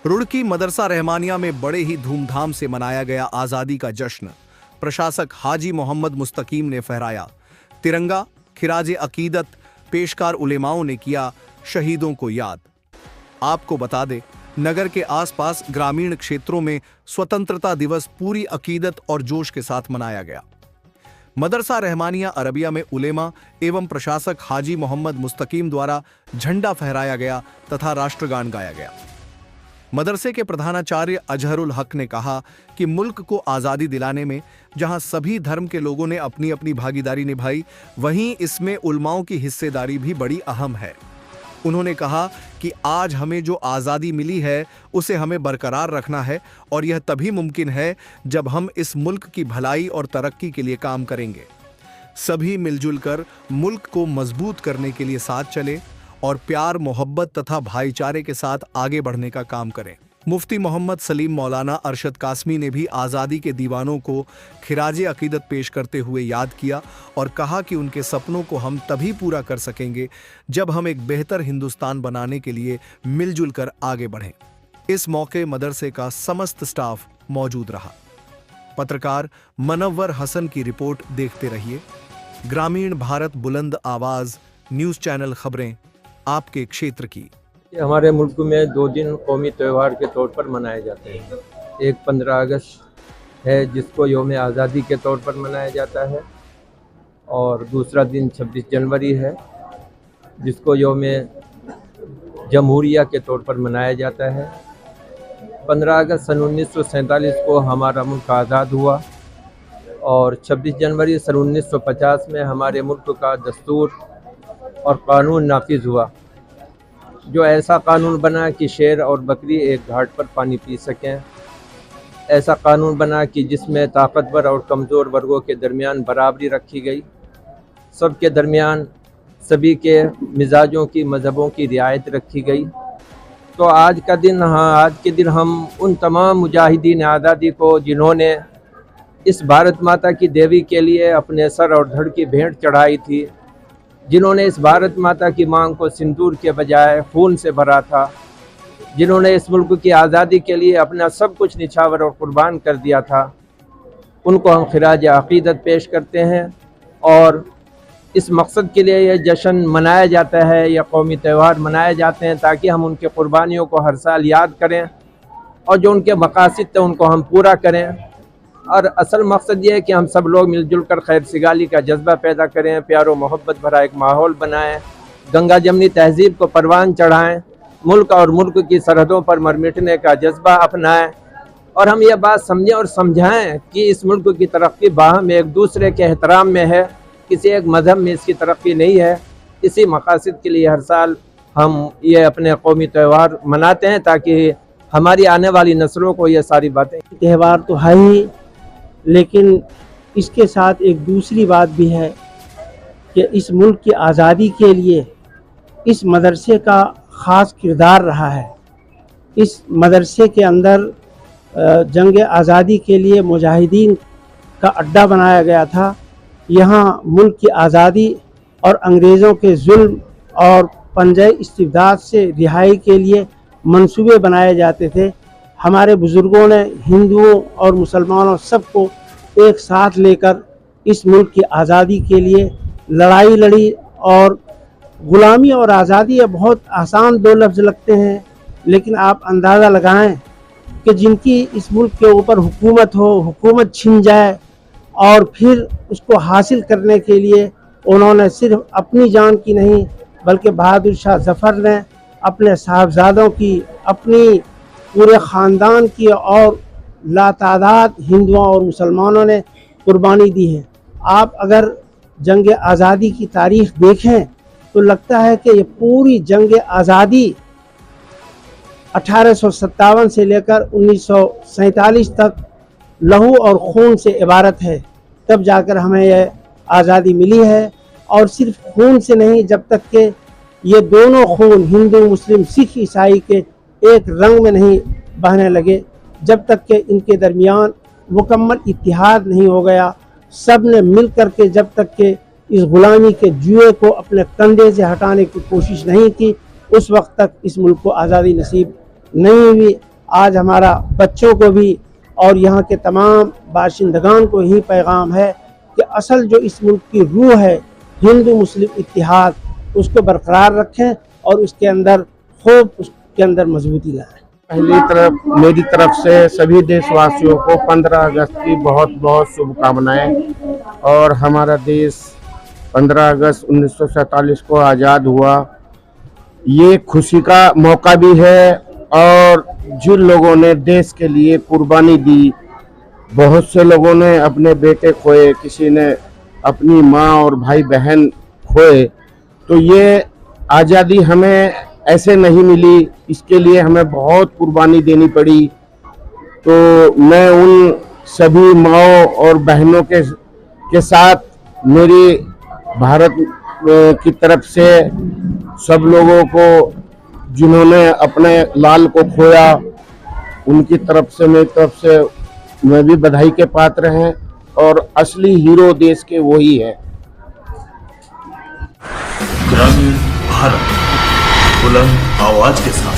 रुड़की मदरसा रहमानिया में बड़े ही धूमधाम से मनाया गया आजादी का जश्न। प्रशासक हाजी मोहम्मद मुस्तकीम ने फहराया तिरंगा, खिराजे अकीदत, पेशकार उलेमाओं ने किया शहीदों को याद। आपको बता दें, नगर के आसपास ग्रामीण क्षेत्रों में स्वतंत्रता दिवस पूरी अकीदत और जोश के साथ मनाया गया। मदरसा रहमानिया अरबिया में उलेमा एवं प्रशासक हाजी मोहम्मद मुस्तकीम द्वारा झंडा फहराया गया तथा राष्ट्रगान गाया गया। मदरसे के प्रधानाचार्य अजहरुल हक ने कहा कि मुल्क को आज़ादी दिलाने में जहां सभी धर्म के लोगों ने अपनी अपनी भागीदारी निभाई, वहीं इसमें उलमाओं की हिस्सेदारी भी बड़ी अहम है। उन्होंने कहा कि आज हमें जो आज़ादी मिली है उसे हमें बरकरार रखना है और यह तभी मुमकिन है जब हम इस मुल्क की भलाई और तरक्की के लिए काम करेंगे। सभी मिलजुल कर मुल्क को मजबूत करने के लिए साथ चलें और प्यार, मोहब्बत तथा भाईचारे के साथ आगे बढ़ने का काम करें। मुफ्ती मोहम्मद सलीम मौलाना अरशद कासमी ने भी आज़ादी के दीवानों को खिराजे अकीदत पेश करते हुए याद किया और कहा कि उनके सपनों को हम तभी पूरा कर सकेंगे जब हम एक बेहतर हिंदुस्तान बनाने के लिए मिलजुल कर आगे बढ़ें। इस मौके मदरसे का समस्त स्टाफ मौजूद रहा। पत्रकार मनव्वर हसन की रिपोर्ट देखते रहिए। ग्रामीण भारत बुलंद आवाज न्यूज़ चैनल, खबरें आपके क्षेत्र की। हमारे मुल्क में 2 दिन कौमी त्यौहार के तौर पर मनाए जाते हैं। एक 15 अगस्त है जिसको यौम आज़ादी के तौर पर मनाया जाता है और दूसरा दिन 26 जनवरी है जिसको यौम जमहूरिया के तौर पर मनाया जाता है। 15 अगस्त सन 1947 को हमारा मुल्क आज़ाद हुआ और 26 जनवरी सन 1950 में हमारे मुल्क का दस्तूर और कानून नाफिज हुआ, जो ऐसा कानून बना कि शेर और बकरी एक घाट पर पानी पी सकें। ऐसा कानून बना कि जिसमें ताकतवर और कमज़ोर वर्गों के दरमियान बराबरी रखी गई, सबके दरमियान सभी के मिजाजों की, मज़हबों की रियायत रखी गई। तो आज के दिन हम उन तमाम मुजाहिदीन आज़ादी को जिन्होंने इस भारत माता की देवी के लिए अपने सर और धड़ की भेंट चढ़ाई थी, जिन्होंने इस भारत माता की मांग को सिंदूर के बजाय खून से भरा था, जिन्होंने इस मुल्क की आज़ादी के लिए अपना सब कुछ निछावर और कुर्बान कर दिया था, उनको हम खिराज अक़ीदत पेश करते हैं। और इस मकसद के लिए यह जश्न मनाया जाता है या कौमी त्यौहार मनाए जाते हैं ताकि हम उनके कुर्बानियों को हर साल याद करें और जो उनके मकासद थे उनको हम पूरा करें। और असल मकसद ये है कि हम सब लोग मिलजुल कर खैर सिगाली का जज्बा पैदा करें, प्यारो मोहब्बत भरा एक माहौल बनाएं, गंगा जमनी तहजीब को परवान चढ़ाएं, मुल्क और मुल्क की सरहदों पर मर मिटने का जज्बा अपनाएं और हम ये बात समझें और समझाएं कि इस मुल्क की तरक्की बाहम एक दूसरे के एहतराम में है, किसी एक मज़हब में इसकी तरक्की नहीं है। इसी मकासद के लिए हर साल हम ये अपने कौमी त्यौहार मनाते हैं ताकि हमारी आने वाली नस्लों को ये सारी बातें। त्यौहार तो है ही, लेकिन इसके साथ एक दूसरी बात भी है कि इस मुल्क की आज़ादी के लिए इस मदरसे का ख़ास किरदार रहा है। इस मदरसे के अंदर जंग आज़ादी के लिए मुजाहिदीन का अड्डा बनाया गया था। यहाँ मुल्क की आज़ादी और अंग्रेज़ों के जुल्म और पंजे इस्तिबदाद से रिहाई के लिए मंसूबे बनाए जाते थे। हमारे बुज़ुर्गों ने हिंदुओं और मुसलमानों सबको एक साथ लेकर इस मुल्क की आज़ादी के लिए लड़ाई लड़ी और ग़ुलामी और आज़ादी ये बहुत आसान 2 लफ्ज़ लगते हैं, लेकिन आप अंदाज़ा लगाएं कि जिनकी इस मुल्क के ऊपर हुकूमत हो, हुकूमत छिन जाए और फिर उसको हासिल करने के लिए उन्होंने सिर्फ अपनी जान की नहीं बल्कि बहादुर शाह ज़फ़र ने अपने साहबजादों की, अपनी पूरे ख़ानदान की और लातादाद हिंदुओं और मुसलमानों ने कुर्बानी दी है। आप अगर जंग आज़ादी की तारीख़ देखें तो लगता है कि ये पूरी जंग आज़ादी 1857 से लेकर 1947 तक लहू और खून से इबारत है। तब जाकर हमें यह आज़ादी मिली है और सिर्फ खून से नहीं, जब तक के ये दोनों खून हिंदू, मुस्लिम, सिख, ईसाई के एक रंग में नहीं बहने लगे, जब तक के इनके दरमियान मुकम्मल इत्तिहाद नहीं हो गया, सब ने मिल कर के जब तक के इस ग़ुलामी के जुए को अपने कंधे से हटाने की कोशिश नहीं की, उस वक्त तक इस मुल्क को आज़ादी नसीब नहीं हुई। आज हमारा बच्चों को भी और यहाँ के तमाम बाशिंदगान को ही पैगाम है कि असल जो इस मुल्क की रूह है हिंदू मुस्लिम इत्तिहाद, उसको बरकरार रखें और उसके अंदर खूब उसके अंदर मजबूती लाएं। पहली तरफ मेरी तरफ से सभी देशवासियों को 15 अगस्त की बहुत बहुत शुभकामनाएं। और हमारा देश 15 अगस्त 1947 को आज़ाद हुआ, ये खुशी का मौका भी है। और जिन लोगों ने देश के लिए कुर्बानी दी, बहुत से लोगों ने अपने बेटे खोए, किसी ने अपनी माँ और भाई बहन खोए, तो ये आज़ादी हमें ऐसे नहीं मिली, इसके लिए हमें बहुत कुर्बानी देनी पड़ी। तो मैं उन सभी माँओं और बहनों के साथ मेरी भारत की तरफ से सब लोगों को जिन्होंने अपने लाल को खोया, उनकी तरफ से मेरी तरफ से मैं भी बधाई के पात्र हैं। और असली हीरो देश के वही है। ग्रामीण भारत, बुलंद आवाज के साथ।